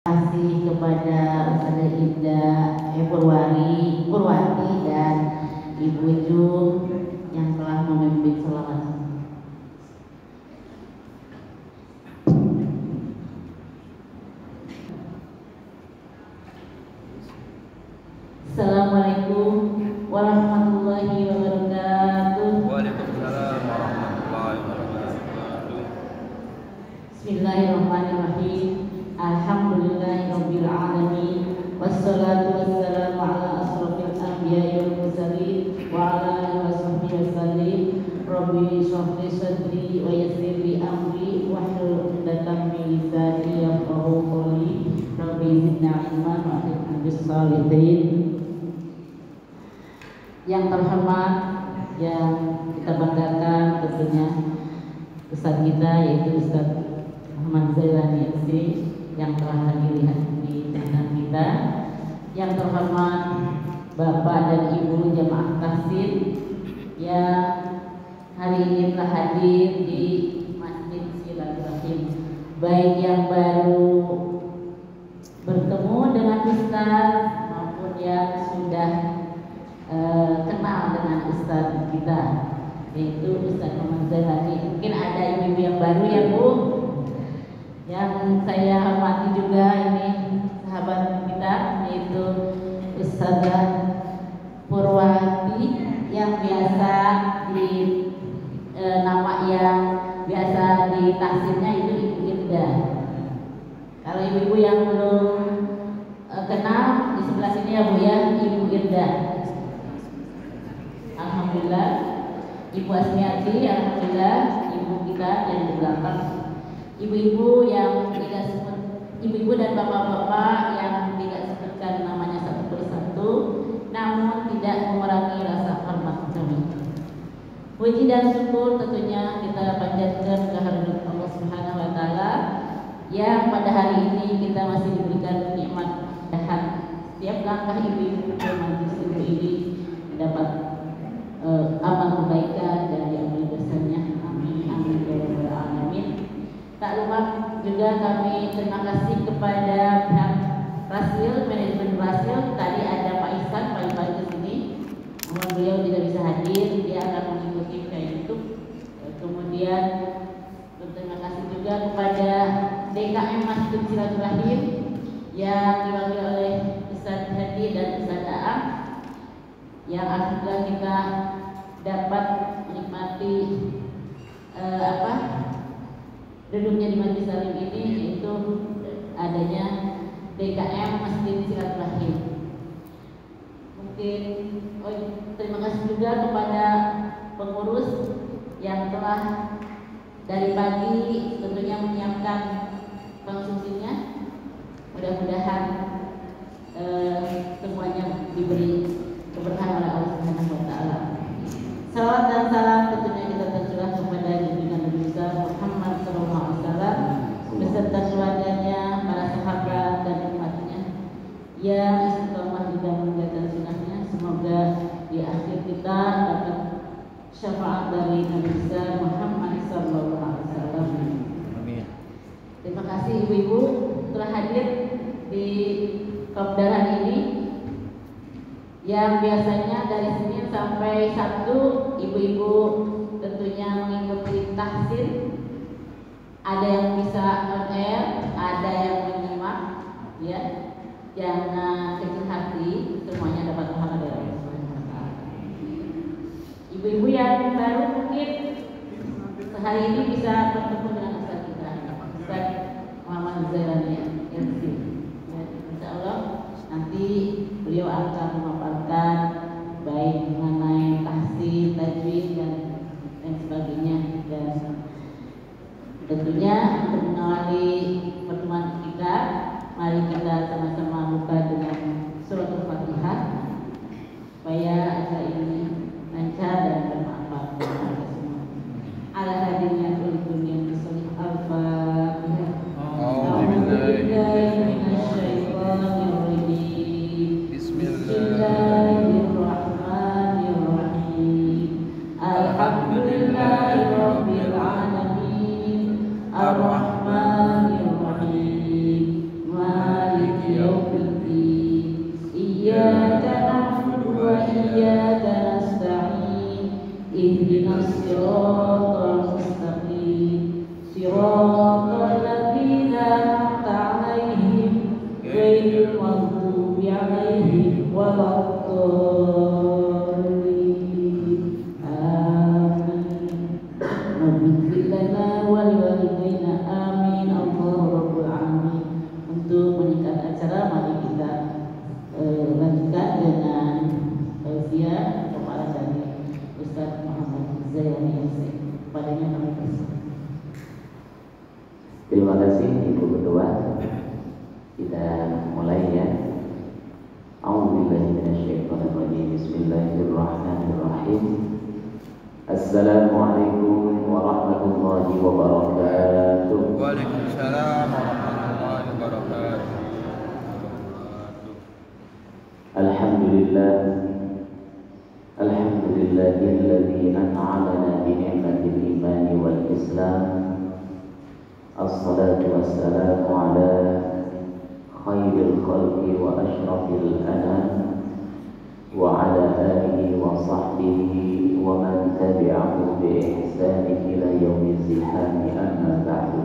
kasih kepada Ustazah Indah Purwati dan Ibu Ju yang telah memimpin sholawat. Assalamualaikum warahmatullahi wabarakatuh. Waalaikumsalam warahmatullahi wabarakatuh. Bismillahirrahmanirrahim. Alhamdulillahirabbil alamin. Wassalatu wassalamu ala asrofil anbiya'i wal mursalin wa ala alihi washabbihi wasallim. Rabbi shrah li sadri wa yassir li amri wahlul 'uqdatam min lisani yafqahu qawli. Rabbi zidna ilman wa akhirna bis shalihin. Yang terhormat, yang kita banggakan tentunya Ustaz kita, yaitu Ustaz Muhammad Zailani MC yang telah hadir di tengah kita. Yang terhormat Bapak dan Ibu jamaah tahsin yang hari ini telah hadir di Masjid Silaturahim, baik yang baru bertemu dengan Ustaz maupun yang sudah kenal dengan Ustaz kita, yaitu Ustaz Muhammad Zailani. Mungkin ada ibu-ibu yang baru ya Bu, yang saya hormati juga, ini sahabat kita, yaitu Ustazah Purwati yang biasa di nama yang biasa di tahsinnya itu Ibu Irda. Kalau ibu-ibu yang belum kenal, di sebelah sini ya Bu ya, Ibu Irda. Alhamdulillah, Ibu Asmiati, alhamdulillah, ibu kita yang di belakang. Ibu-ibu yang tidak sebut, ibu-ibu dan bapak-bapak yang tidak sebutkan namanya satu persatu, namun tidak mengurangi rasa hormat kami. Puji dan syukur tentunya kita panjatkan kehadirat Allah Subhanahu wa taala yang pada hari ini kita masih diberikan nikmat sehat. Setiap langkah ibu-ibu yang majlis ibu ini mendapat amal kebaikan dan diampuni dosanya. Amin amin ya rabbal alamin. Tak lupa juga kami terima kasih kepada pihak Rasil, manajemen Rasil. Tadi ada Pak Ihsan pagi-pagi ke sini, namun beliau tidak bisa hadir, dia akan mengikuti via YouTube. Kemudian terima kasih juga kepada DKM Masjid Silaturahim yang diwakili oleh Ustaz Hadi dan Ustaz Aam, yang alhamdulillah kita dapat menikmati duduknya di Majelis Salim ini, yaitu adanya DKM Masjid Silaturahim. Mungkin terima kasih juga kepada pengurus yang telah dari pagi tentunya menyiapkan konsumsinya. Mudah-mudahan semuanya diberi keberkahan oleh Allah Subhanahu wa taala. Salawat dan salam tentunya kita tercurah kepada junjungan Nabi besar Muhammad sallallahu alaihi wasallam beserta keluarganya, para sahabat dan umatnya yang istiqomah di dalam menjalankan sunnahnya. Semoga di akhir kita dapat syafaat dari Nabi besar Muhammad sallallahu alaihi wasallam. Amin. Terima kasih ibu-ibu telah hadir di kopdaran ini, yang biasanya dari Senin sampai Sabtu ibu-ibu tentunya mengikuti tahsin. Ada yang bisa on air, ada yang menyimak, ya. Jangan kecil hati, semuanya dapat pahala dari Allah Subhanahu wa taala. Ibu-ibu yang baru mungkin sehari ini bisa bertemu dengan Ustaz kita, Ustaz Muhammad Zailani MC. Ya, insyaallah nanti beliau akan memaparkan baik mengenai tahsin, tajwid dan sebagainya, dan tentunya untuk mengawali pertemuan kita, mari kita sama-sama buka yaumiddin. Iyyaka na'budu wa iyyaka nasta'in. Ihdinas siratal mustaqim. Siratal ladzina an'amta 'alaihim ghairil maghdubi 'alaihim waladdallin. Amin. Rabb'ighfir lana wa liwalidayna. Amin. Allahu rabbul alamin. Untuk meningkat acara, mari kita lanjutkan dengan tausiah kepada dari Ustaz Muhammad Zayani Yusuf. Padanya kami persilakan. Terima kasih Ibu Ketua. Kita mulai ya. A'udzubillahi minasyaitonirrajim. Bismillahirrahmanirrahim. Assalamualaikum warahmatullahi wabarakatuh. Waalaikumsalam warahmatullahi wabarakatuh. Alhamdulillah. Alhamdulillahilladzi an'amana bi ni'matil imani wal islam. Assalatu wassalamu ala khairil khalqi wa ashrafil anam wa ala alihi wa sahbihi wa man tabi'ahu bi ihsanin ila yaumil zihami, amma ba'du.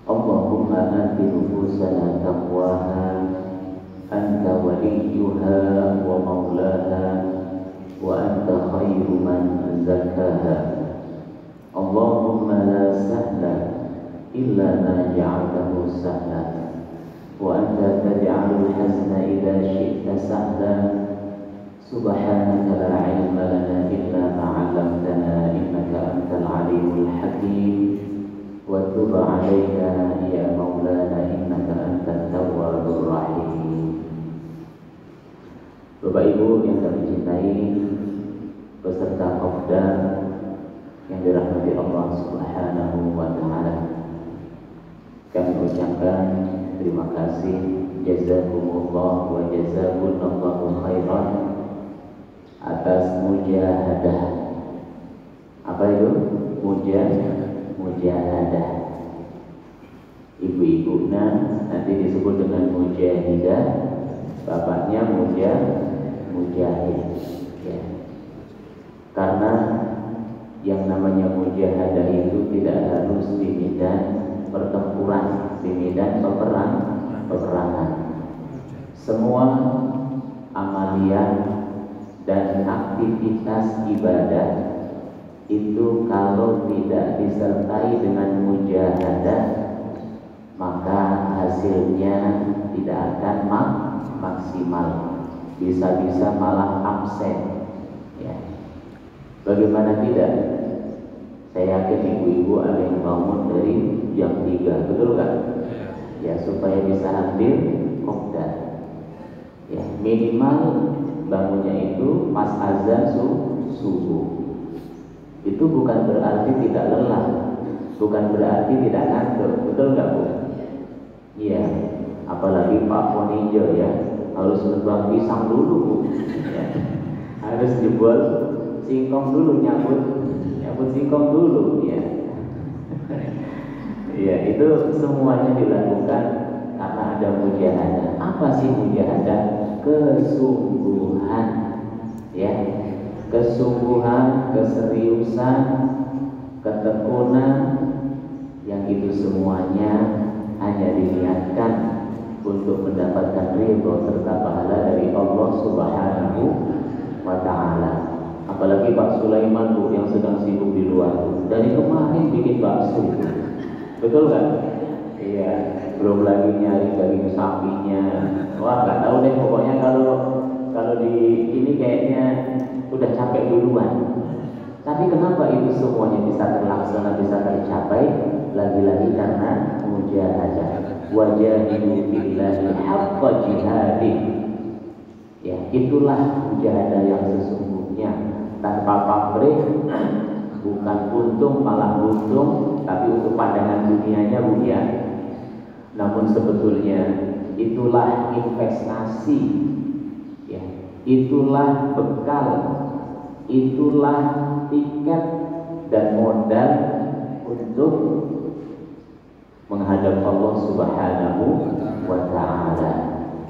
Allahumma ati nufusana taqwaha anta waliyuha wa maulaha wa anta khairu man zakkaha. Allahumma la sahla illa ma ja'altahu sahla wa anta taj'alul hazna idza syi'ta sahla. Subhanaka la ilma lana illa ma 'allamtana innaka antal alimul hakim wa tub 'alaina ya maulana innaka antat tawwabur rahim. Bapak Ibu yang kami cintai, beserta Qofda yang dirahmati Allah Subhanahu wa Ta'ala, kami ucapkan terima kasih, jazakumullah wa jazakumullahu khairan atas mujahadah. Apa itu? Mujahadah. Ibu-ibu nanti disebut dengan mujahidah, bapaknya mujahid ya. Karena yang namanya mujahadah itu tidak harus di medan pertempuran, di medan peperangan. Semua amalia dan aktivitas ibadah itu kalau tidak disertai dengan mujahadah, maka hasilnya tidak akan maksimal, bisa-bisa malah absen ya. Bagaimana tidak? Saya yakin ibu-ibu ada yang bangun dari jam 3, betul kan? Ya, supaya bisa hadir Qofda. Ya, minimal bangunnya itu pas azan subuh. Itu bukan berarti tidak lelah, bukan berarti tidak ngantuk, betul nggak Bu? Iya, apalagi Pak Ponijo ya, harus nebang pisang dulu Bu. Ya. Harus jebol singkong dulu, nyabut singkong dulu ya. Ya, itu semuanya dilakukan karena ada mujahadah. Apa sih mujahadah? Kesungguhan ya, kesungguhan, keseriusan, ketekunan, yang itu semuanya hanya diniatkan untuk mendapatkan ridho serta pahala dari Allah Subhanahu wa Ta'ala. Apalagi Pak Sulaiman Bu yang sedang sibuk di luar dari kemarin bikin bakso, betul kan? Iya, belum lagi nyari daging sapinya. Wah, nggak tahu deh, pokoknya kalau di ini kayaknya udah capek duluan. Tapi kenapa itu semuanya bisa terlaksana, bisa tercapai? Lagi-lagi karena mujahadah. Wajahidu billahi haqqa jihadih. Ya, itulah mujahadah yang sesungguhnya, tanpa pamrih, bukan untung malah buntung, tapi untuk pandangan dunianya Bu ya. Namun sebetulnya itulah investasi ya, itulah bekal, itulah tiket dan modal untuk menghadap Allah Subhanahu wa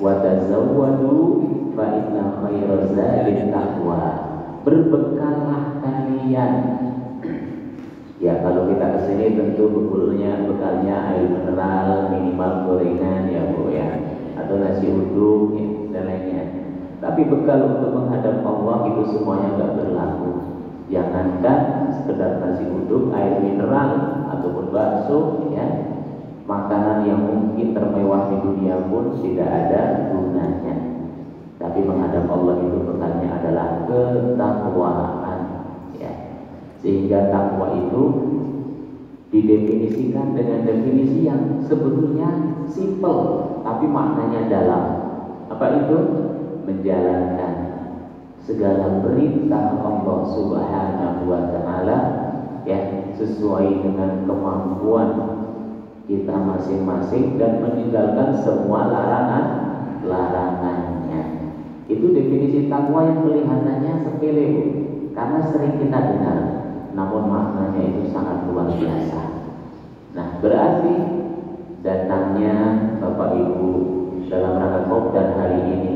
Wa tazawwadu fa inna khairaz zadi taqwa. Berbekallah kalian. Ya kalau kita kesini tentu bekalnya air mineral, minimal gorengan ya Bu ya, atau nasi uduk ya, dan lainnya. Tapi bekal untuk menghadap Allah itu semuanya nggak berlaku. Jangankan sekedar nasi uduk, air mineral ataupun bakso ya, makanan yang mungkin termewah di dunia pun tidak ada gunanya. Tapi menghadap Allah itu bekalnya adalah ketakwaan ya. Sehingga takwa itu didefinisikan dengan definisi yang sebetulnya simple tapi maknanya dalam. Apa itu? Menjalankan segala perintah Allah Subhanahu wa taala ya sesuai dengan kemampuan kita masing-masing dan meninggalkan semua larangannya. Itu definisi takwa yang kelihatannya sepele karena sering kita dengar, namun maknanya itu sangat luar biasa. Nah, berarti datangnya Bapak Ibu dalam rangka Kopdar hari ini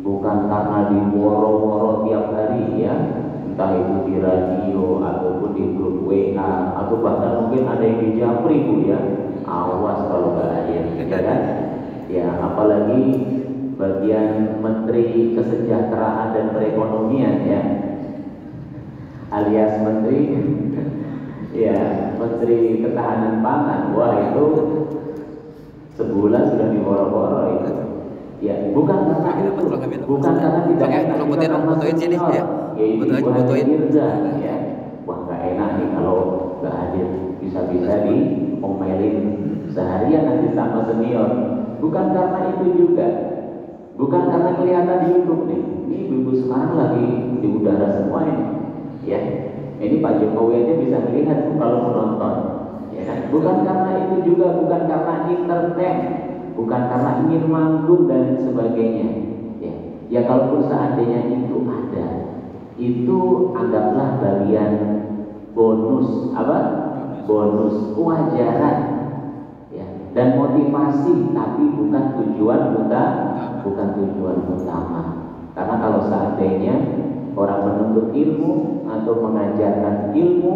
bukan karena diworo-woro tiap hari ya, entah itu di radio ataupun di grup WA atau bahkan mungkin ada yang di Japri Bu ya. Awas kalau nggak hadir, ya kan? Ya, apalagi bagian Menteri Kesejahteraan dan Perekonomian ya, alias Menteri ya, Menteri Ketahanan Pangan. Wah itu sebulan sudah diworo-woro itu. Ya, bukan karena itu, bukan karena tidak enak kita sama senior, yaitu Ibu Haji Mirza ya. Wah nggak enak nih kalau nggak hadir, bisa-bisa diomelin seharian nanti sama senior. Bukan karena itu juga, bukan karena kelihatan di YouTube nih. Ini ibu-ibu sekarang lagi di udara semua ini, ya. Ini Pak Jokowi aja bisa melihat kalau menonton, ya kan? Bukan karena itu juga, bukan karena entertain, bukan karena ingin manggung dan sebagainya. Ya kalaupun seandainya itu ada, itu anggaplah bagian bonus apa? Bonus kewajaran ya, dan motivasi, tapi bukan tujuan utama. Karena kalau seandainya orang menuntut ilmu atau mengajarkan ilmu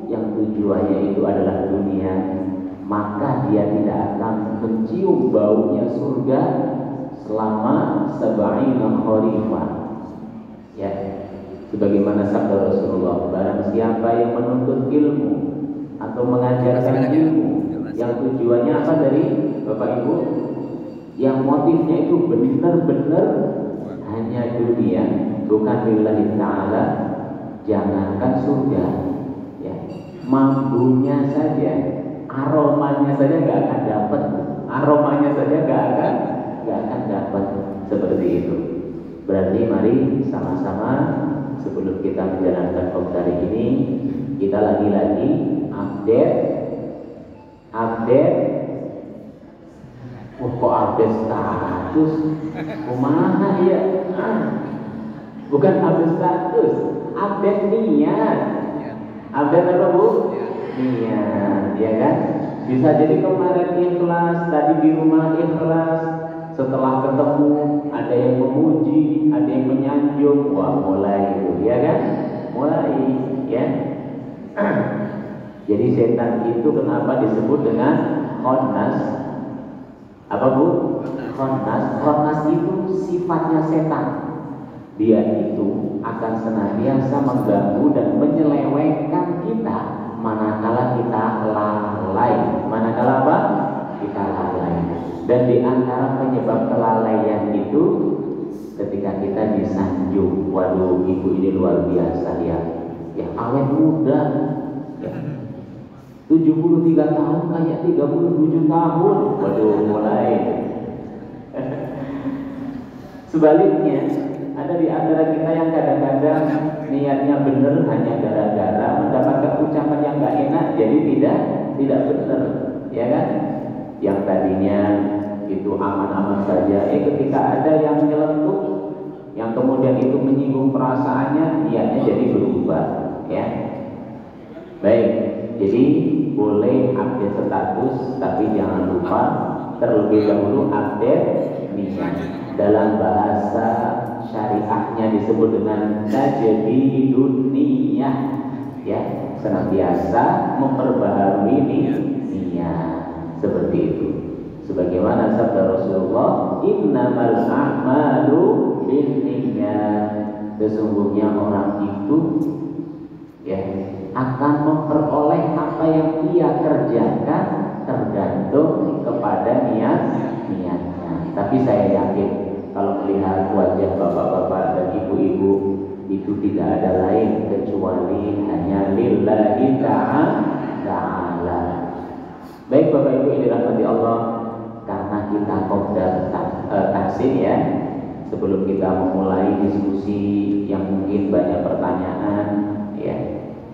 yang tujuannya itu adalah dunia, maka dia tidak akan mencium baunya surga selama 70 kharifah. Ya, sebagaimana sabda Rasulullah, barang siapa yang menuntut ilmu atau mengajarkan ilmu yang tujuannya apa dari Bapak Ibu, yang motifnya itu benar-benar hanya dunia, bukan lillahi ta'ala, jangankan surga ya, mampunya saja, aromanya saja nggak akan dapat, aromanya saja nggak akan dapat seperti itu. Berarti mari sama-sama sebelum kita menjalankan Kopdar ini, kita lagi-lagi update. Kok update status? Kumaha ya? Bukan update status, update niat. Update apa Bu? Niat, ya kan? Bisa jadi kemarin ikhlas, tadi di rumah ikhlas, setelah ketemu ada yang memuji, ada yang menyanjung, wah mulai itu, ya kan? Mulai, ya. Jadi setan itu kenapa disebut dengan khannas? Apa Bu? Khannas. Khannas itu sifatnya setan. Dia itu akan senantiasa mengganggu dan menyelewengkan kita manakala kita lalai. Manakala apa? Kita lalai. Dan di antara penyebab kelalaian itu ketika kita disanjung, waduh ibu ini luar biasa ya, ya awet muda, ya. 73 tahun kayak 37 tahun, waduh mulai. Sebaliknya ada di antara kita yang kadang-kadang niatnya benar hanya gara-gara mendapatkan ucapan yang gak enak, jadi tidak benar, ya kan? Yang tadinya itu aman-aman saja, ketika ada yang nyeletuk, yang kemudian itu menyinggung perasaannya, niatnya jadi berubah, ya. Baik, jadi boleh update status, tapi jangan lupa terlebih dahulu update niat. Dalam bahasa syariahnya disebut dengan tajdidun niyah, ya, senantiasa memperbaharui niat, seperti itu. Sebagaimana sabda Rasulullah, innamal a'malu binniyat, sesungguhnya orang itu, ya, akan memperoleh apa yang ia kerjakan tergantung kepada niatnya. Tapi saya yakin kalau melihat wajah bapak-bapak dan ibu-ibu, itu tidak ada lain kecuali hanya lillahi ta'ala. Baik Bapak Ibu yang dirahmati Allah, karena kita qadar tahsin, ya, sebelum kita memulai diskusi yang mungkin banyak pertanyaan, ya,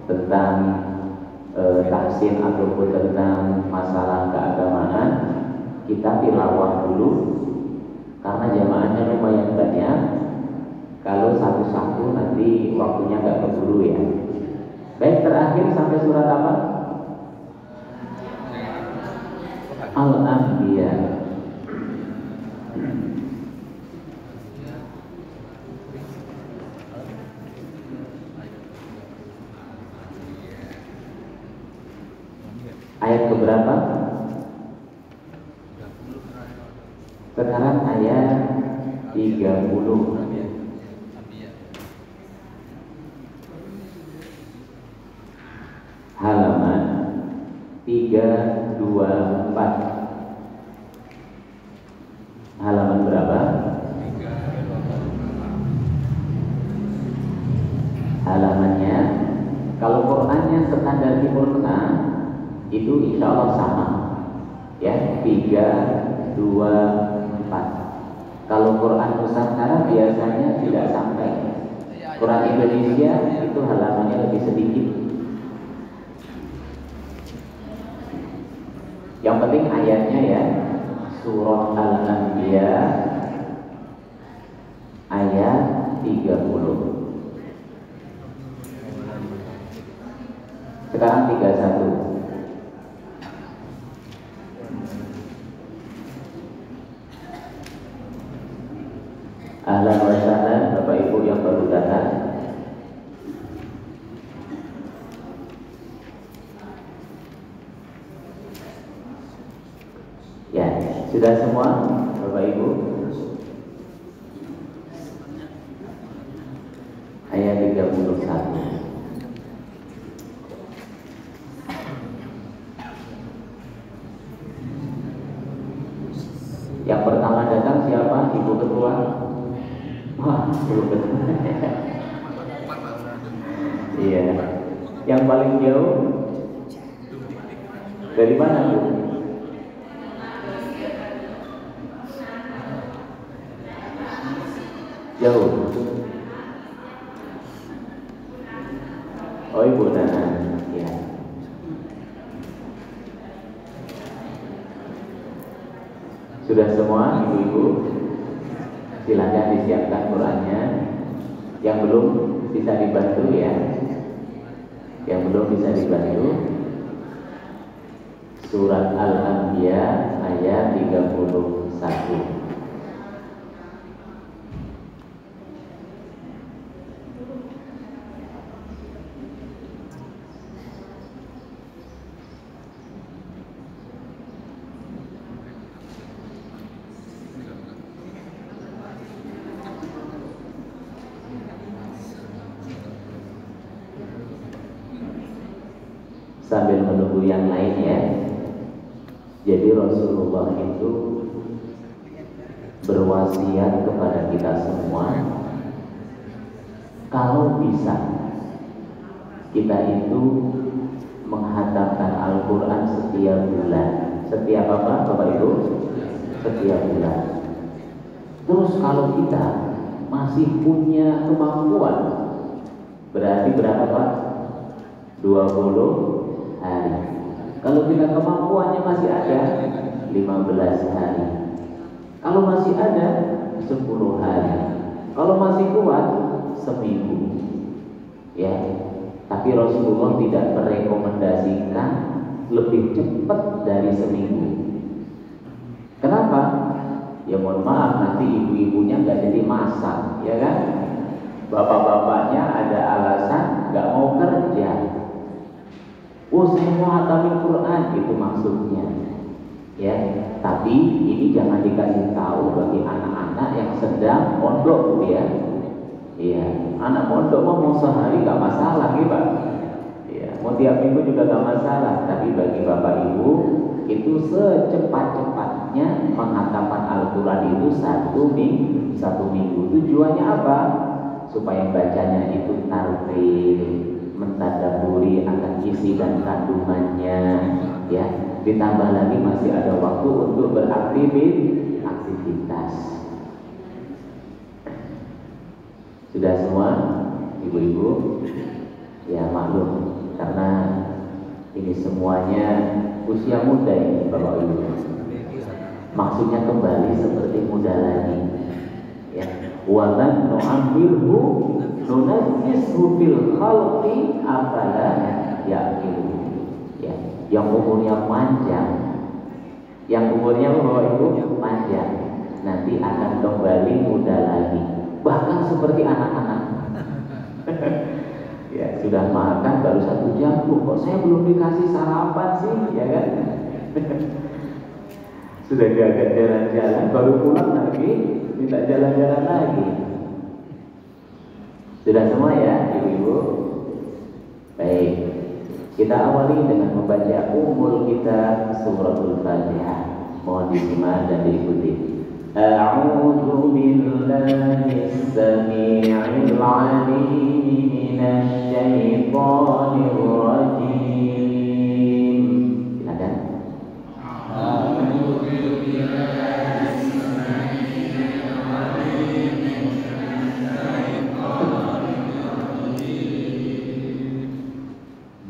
tentang tahsin ataupun tentang masalah keagamaan, kita tilawah dulu karena jamaahnya lumayan banyak. Kalau satu-satu nanti waktunya nggak keburu, ya. Baik, terakhir sampai surat apa? Al-Anbiya. Ayat keberapa? Sekarang ayat 30. Halaman 324. Halaman berapa? Halamannya, kalau Qurannya standar Timur Tengah itu insya Allah sama, ya, 324. Kalau Quran Nusantara biasanya tidak sampai. Quran Indonesia itu halamannya lebih sedikit. Yang penting ayatnya, ya, surah Al-Anbiya ayat 30. Sekarang 31. Ahlan wa sahlan Bapak Ibu yang baru datang. Ya, sudah semua Bapak Ibu? Ayat 31. Yang pertama datang siapa? Ibu Ketua? Wah, Ibu Ketua. Iya. Yang paling jauh dari mana, Bu? Jauh. Oh, Ibu Nana. Ya. Sudah semua ibu-ibu? Silakan disiapkan Qurannya. Yang belum bisa dibantu, ya. Yang belum bisa dibantu, surat Al-Anbiya ayat 31. Sambil menunggu yang lain, ya. Jadi Rasulullah itu berwasiat kepada kita semua, kalau bisa kita itu menghatamkan Al-Quran setiap bulan. Setiap apa, Bapak Ibu? Setiap bulan. Terus kalau kita masih punya kemampuan, berarti berapa, Pak? 20 hari. Kalau kita kemampuannya masih ada, 15 hari. Kalau masih ada, 10 hari. Kalau masih kuat, seminggu. Ya. Tapi Rasulullah tidak merekomendasikan lebih cepat dari seminggu. mohon maaf nanti ibu-ibunya nggak jadi masak, ya kan? Bapak-bapaknya ada alasan nggak mau kerja. Oh, saya mau hatamin Quran, itu maksudnya. Ya, tapi ini jangan dikasih tahu bagi anak-anak yang sedang mondok, ya. Iya, anak mondok mau sehari nggak masalah, ya Pak. Iya, mau tiap minggu juga nggak masalah. Tapi bagi bapak ibu itu secepat-cepatnya menghatamkan Al-Quran itu satu minggu. Tujuannya apa? Supaya bacanya itu tartil, mentadaburi akan isi dan kandungannya, ya. Ditambah lagi masih ada waktu untuk beraktivitas. Sudah semua, ibu-ibu? Ya maklum, karena ini semuanya usia muda ini Bapak Ibu. Maksudnya kembali seperti muda lagi. Ya, wa man nu'ammirhu nunazzishu fil khalqi afala ya'qilu. Ya, yang umurnya panjang, yang umurnya Bapak Ibu panjang, nanti akan kembali muda lagi. Bahkan seperti anak-anak. Ya, sudah makan baru 1 jam, kok saya belum dikasih sarapan sih, ya kan? Sudah diajak jalan-jalan, baru pulang lagi, minta jalan-jalan lagi. Sudah semua ya, ibu-ibu? Baik, kita awali dengan membaca umul kita suratul Fatihah. Mohon disimak dan diikuti. A'udzu billahis samii'il 'aliim minasy syaithaanir rajiim. Silakan. A'udzu billahis samii'il 'aliim minasy syaithaanir rajiim.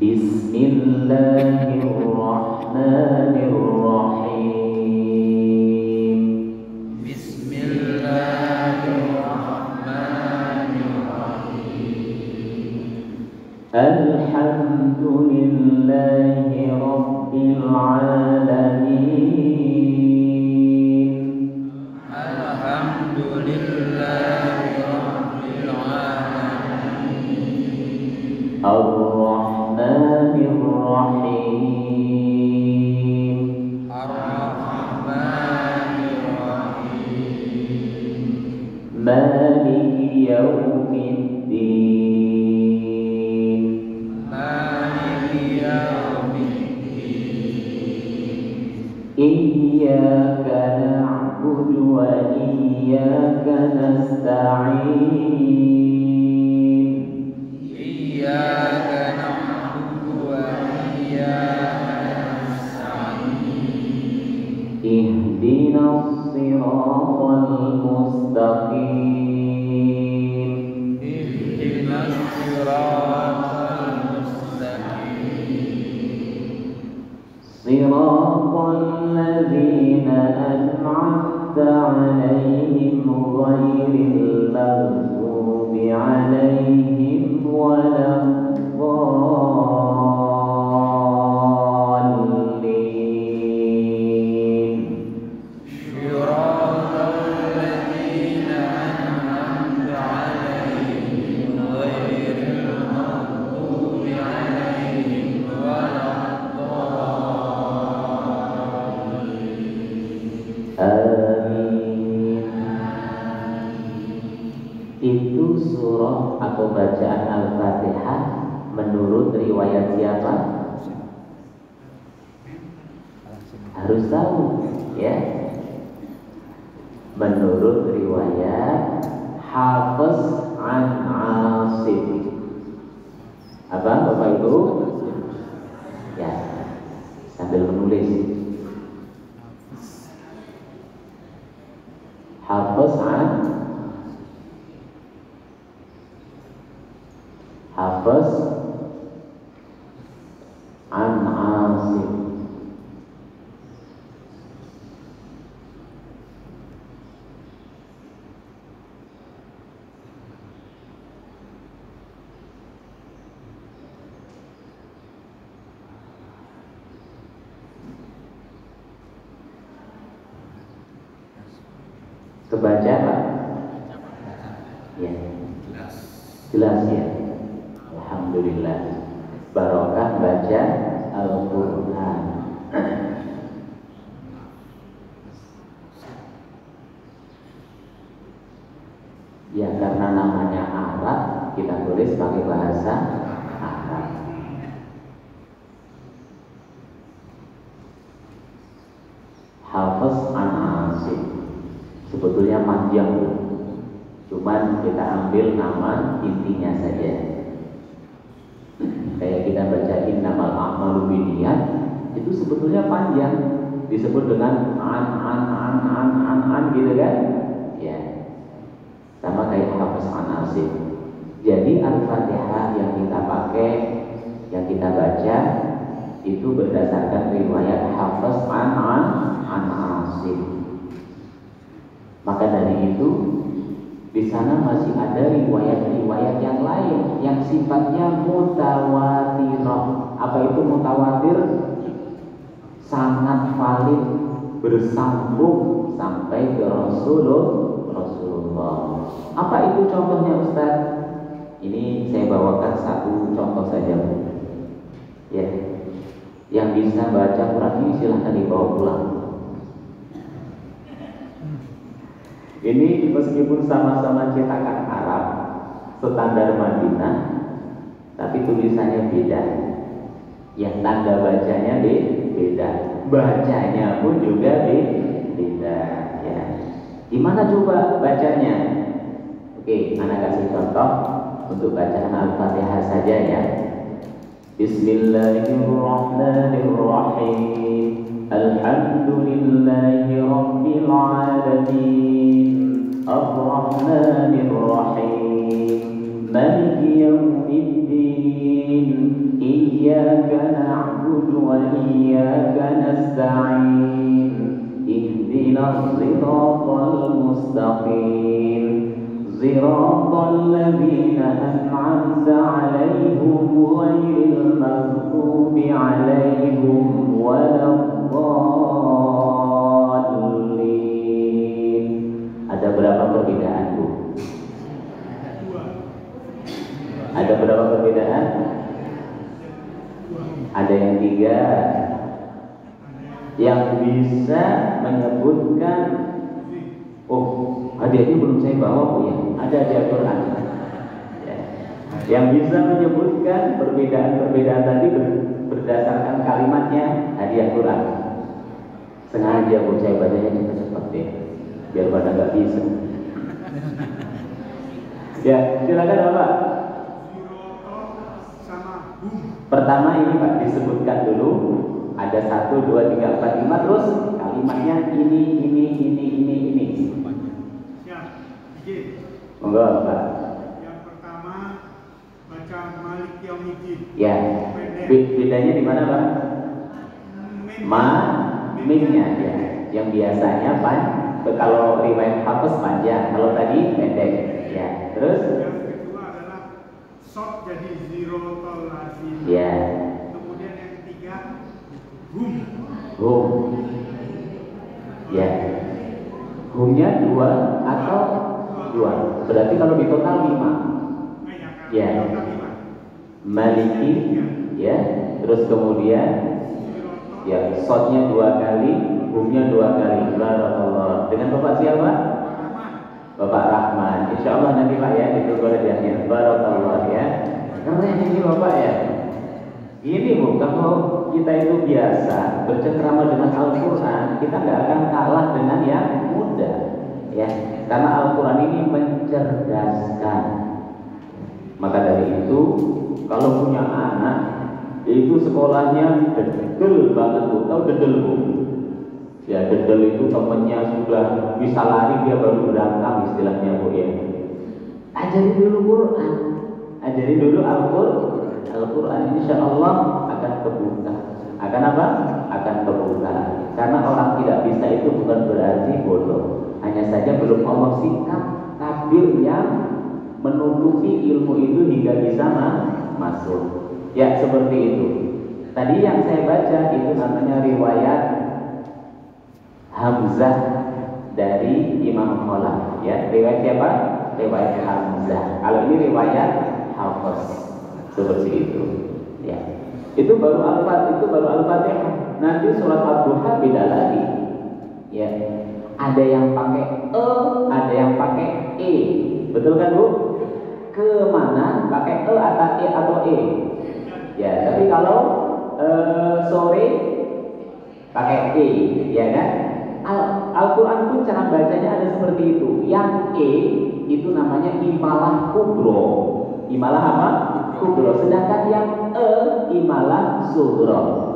Bismillahirrahmanirrahim. Alhamdulillahi Rabbil Alamin. Alhamdulillahi Rabbil Alamin. Ar-Rahmanir Rahim. Ar-Rahmanir Rahim. Maliki Yawmiddin. Iyyaka na'budu wa iyyaka nasta'in. Iyyaka na'budu wa iyyaka nasta'in. Ihdinas siratal mustaqim. Ihdinas siratal mustaqim. Siratal ladzina an'amta 'alaihim ghairil maghdubi 'alaihim waladdallin. Siratal ladzina an'amta 'alaihim ghairil maghdubi 'alaihim Amin. Itu surah atau bacaan Al-Fatihah menurut riwayat siapa? Harus tahu, ya. Menurut riwayat Hafiz an Asim. Apa Bapak Ibu? Ya, sambil menulis. Hafiz an Asim. Kebaca Pak? Ya. Jelas ya. Alhamdulillah. Barokah baca Al-Quran. Ya karena namanya Arab, kita tulis pakai bahasa Arab. Hafiz an Asim. Sebetulnya panjang, cuman kita ambil nama intinya saja. Kayak kita baca innamal a'malu binniyat, itu sebetulnya panjang, disebut dengan an gitu kan? Ya. Sama kayak Hafiz an Asim. Jadi Al-Fatihah yang kita pakai, yang kita baca itu berdasarkan riwayat Hafiz an Asim. Maka dari itu di sana masih ada riwayat-riwayat yang lain yang sifatnya mutawatirah. Apa itu mutawatir? Sangat valid, bersambung sampai ke Rasulullah. Apa itu contohnya Ustaz? Ini saya bawakan satu contoh saja. Ya, yang bisa baca Quran ini silahkan dibawa pulang. Ini meskipun sama-sama cetakan Arab, standar Madinah, tapi tulisannya beda. Yang tanda bacanya beda, bacanya pun juga beda. Ya. Gimana coba bacanya? Oke, anak kasih contoh untuk bacaan Al-Fatihah saja ya. Bismillahirrahmanirrahim. Alhamdulillahi rabbil alamin. Ar-Rahmanir-Rahim. Maliki yaumiddin. Iyyaka na'budu wa iyyaka nasta'in. Ihdinas siratal mustaqim. Siratal ladzina an'amta 'alaihim ghairil maghdubi 'alaihim waladdallin. Ada berapa perbedaan, Bu? Ada berapa perbedaan? Ada yang 3. Yang bisa menyebutkan, oh, hadiahnya belum saya bawa, Bu ya. Ada di Al-Quran. Ya. Yang bisa menyebutkan perbedaan-perbedaan tadi berdasarkan kalimatnya hadiah Quran. Sengaja Bu saya bacanya cepat-cepat ya, biar pada nggak bisa. Ya, silakan Bapak. Pertama ini Pak disebutkan dulu. Ada 1, 2, 3, 4, 5 terus kalimatnya ini. Siap, izin. Monggo Pak. Yang pertama baca Malik Yaumiddin. Ya. Bedanya di mana Pak? Mimnya ya. Yang biasanya kalau riwayat Hafiz panjang, kalau tadi pendek. Ya. Terus? Yang kedua adalah short jadi Ziratal Ladzin. Ya. Kemudian yang ketiga Hum. Ya. Humnya 2 atau 2. Berarti kalau di total 5. Ya. Maliki ya. Terus kemudian ya, shotnya 2 kali, humnya 2 kali. Barakallah. Dengan Bapak siapa? Bapak Rahman. Insya Allah nanti Pak ya ditunggu hadiahnya. Barakallah ya. Keren ini Bapak ya. Ini Bu, kalau kita itu biasa bercengkrama dengan Al-Quran, kita nggak akan kalah dengan yang muda, ya. Karena Al-Quran ini mencerdaskan. Maka dari itu, kalau punya anak, itu sekolahnya dedel banget Bu. Tahu dedel Bu? Ya, dedel itu temennya sudah bisa lari, dia baru berangkat istilahnya Bu ya. Ajarin dulu Quran, ajarin dulu Al-Quran, insya Allah akan terbuka. Akan apa? Akan terbuka. Karena orang tidak bisa itu bukan berarti bodoh. Hanya saja belum Allah sikap tabir yang menutupi ilmu itu hingga bisa masuk. Ya seperti itu. Tadi yang saya baca itu namanya riwayat Hamzah dari Imam Khalaf. Ya, riwayat siapa? Riwayat Hamzah. Kalau ini riwayat Hafiz. Seperti itu. Ya. Itu baru Al-Fatihah. Nanti surat Al-Duha beda lagi. Ya. Ada yang pakai E, ada yang pakai E. Betul kan, Bu? Ke mana pakai E atau E? Ya, tapi kalau sore pakai E, ya kan? Al-Quran pun cara bacanya ada seperti itu. Yang E itu namanya imalah kubro. Imalah apa? Kubro. Sedangkan yang E imalah sugro.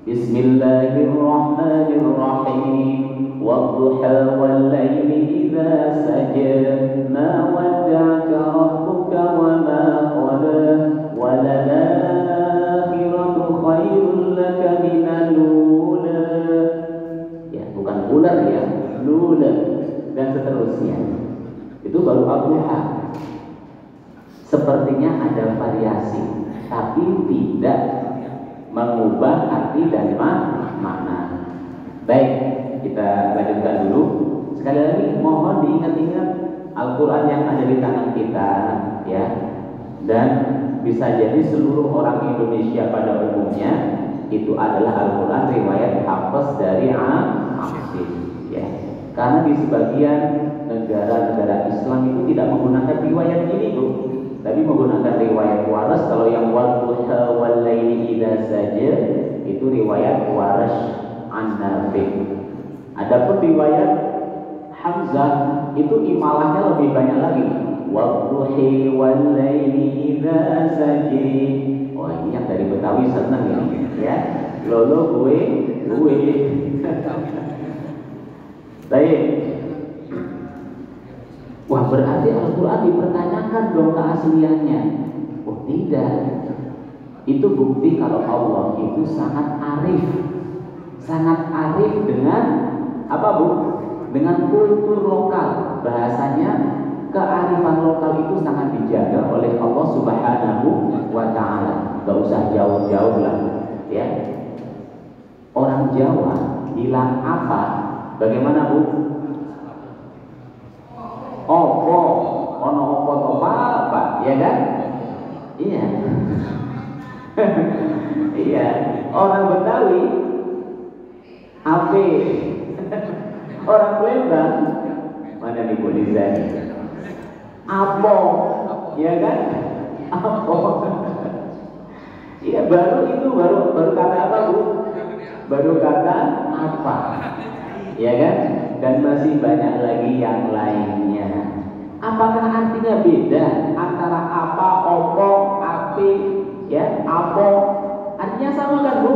Bismillahirrahmanirrahim. Wadduha wal laili idza saja. Ma wadda'aka rabbuka wa ma qala. Wa lal-akhiratu khairul laka minal ula. Ya, bukan ular ya, lula dan seterusnya. Itu baru Al-Duha. Sepertinya ada variasi, tapi tidak mengubah arti dan makna. Baik, kita lanjutkan dulu. Sekali lagi mohon diingat-ingat Al-Quran yang ada di tangan kita, ya. Dan bisa jadi seluruh orang Indonesia pada umumnya itu adalah Al-Quran riwayat Hafiz dari Asim, ya. Karena di sebagian negara-negara Islam itu tidak menggunakan riwayat ini, Bu, tapi menggunakan riwayat waras. Kalau yang wadduha wal laili idza saja itu riwayat waras an-Nafi'. Adapun riwayat Hamzah itu imalahnya lebih banyak lagi. Wadduhi wal laili idza saja. Oh, ini yang dari Betawi senang ini, ya. Lolo gue. Baik. Wah, berarti Al-Quran dipertanyakan dong keasliannya. Oh, tidak. Itu bukti kalau Allah itu sangat arif. Sangat arif dengan apa, Bu? Dengan kultur lokal. Bahasanya kearifan lokal itu sangat dijaga oleh Allah Subhanahu wa Ta'ala. Gak usah jauh-jauh lah, ya. Orang Jawa bilang apa? Bagaimana, Bu? Opo, ono opo apa, ya kan? Iya. Iya. Orang Betawi, ape. Orang Palembang, mana nih Bu Liza? Apo, ya kan? Apo. Iya, baru kata apa, Bu? Baru kata apa, ya kan? Dan masih banyak lagi yang lainnya. Apakah artinya beda antara apa, opo, ape, ya, apo? Artinya sama kan, Bu?